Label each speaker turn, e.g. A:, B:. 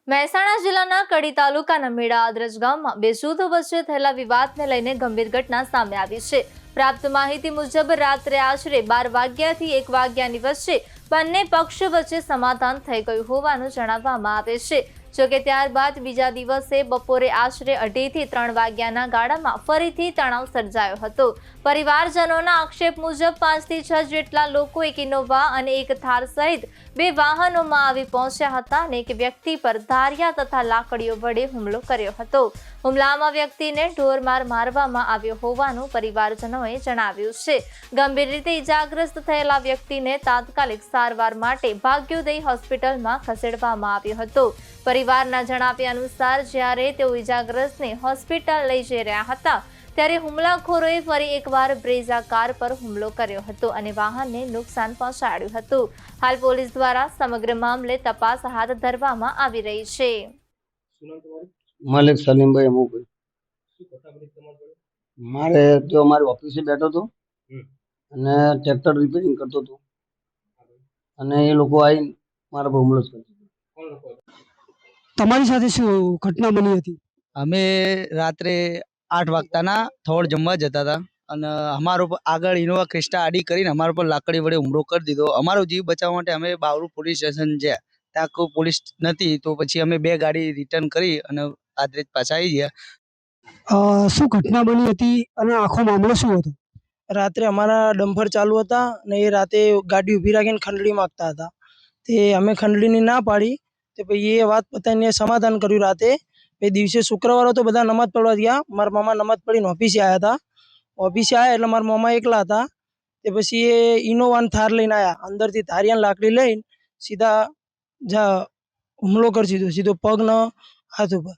A: મહેસાણા જિલ્લાના કડી તાલુકાના મેડા આદરજ ગામમાં બે જૂથો વચ્ચે થયેલા વિવાદને લઈને ગંભીર ઘટના સામે આવી છે। પ્રાપ્ત માહિતી મુજબ રાત્રે આશરે 12 વાગ્યાથી 1 વાગ્યાની વચ્ચે બંને પક્ષો વચ્ચે સમાધાન થઈ ગયું હોવાનું જણાવવામાં આવે છે। જોકે ત્યારબાદ બીજા દિવસે બપોરે આશરે 2:30 થી 3 વાગ્યાના ગાળામાં ફરીથી તણાવ સર્જાયો હતો। પરિવારજનોના આક્ષેપ મુજબ 5 થી 6 જેટલા લોકો એક ઇનોવા અને એક થાર સહિત બે વાહનોમાં આવી પહોંચ્યા હતા અને એક વ્યક્તિ પર ધારિયા તથા લાકડીઓ વડે હુમલો કર્યો હતો। હુમલામાં વ્યક્તિને ઢોરમાર મારવામાં આવ્યો હોવાનું પરિવારજનોએ જણાવ્યું છે। ગંભીર રીતે ઇજાગ્રસ્ત થયેલા વ્યક્તિને તાત્કાલિક સારવાર માટે ભાગ્યોદય હોસ્પિટલમાં ખસેડવામાં આવ્યો હતો। પરિવારના જણાવ્યા અનુસાર જ્યારે તેઓ ઇજાગ્રસ્તને હોસ્પિટલ લઈ જઈ રહ્યા હતા ત્યારે હુમલાખોરોએ ફરી એકવાર બ્રેઝા કાર પર હુમલો કર્યો હતો અને વાહનને નુકસાન પહોંચાડ્યું હતું। હાલ પોલીસ દ્વારા સમગ્ર મામલે તપાસ હાથ ધરવામાં આવી રહી છે।
B: માલિક સલીમભાઈ અમુભાઈ મારે જો મારી ઓફિસે બેઠો હતો અને ટ્રેક્ટર રિપેરિંગ કરતો હતો અને એ લોકો આવી મારા પર હુમલો કર્યો।
C: તમારી સાથે શું ઘટના બની હતી?
D: અમે રાત્રે 8 વાગતાના થોડ જમવા જતા હતા અને અમારો આગળ ઇનોવા ક્રિસ્ટા આડી કરીને અમારા પર લાકડી વડે હુમલો કરી દીધો। અમારો જીવ બચાવવા માટે અમે બાવળુ પોલીસ સ્ટેશન ગયા, ત્યાં કોઈ પોલીસ નથી તો પછી અમે 2 ગાડી રિટર્ન કરી અને આદરેજ પાછા આવી ગયા।
C: શું ઘટના બની હતી અને આખો મામલો શું હતો?
E: રાત્રે અમારા ડમ્પર ચાલુ હતા અને એ રાતે ગાડી ઊભી રાખીને ખંડણી માંગતા હતા। તે અમે ખંડણીની ના પાડી તો પછી એ વાત પતાવીને સમાધાન કર્યું રાતે। એ દિવસે શુક્રવાર હતો, બધા નમાજ પડવા ગયા। મારા મામા નમાજ પડીને ઓફિસે આવ્યા હતા। ઓફિસે આવ્યા એટલે મારા મામા એકલા હતા। તે પછી એ ઇનોવાન થાર લઈને આવ્યા, અંદરથી ધારિયાની લાકડી લઈને સીધા હુમલો કરી દીધો, સીધો પગનો હાથ ઉપર।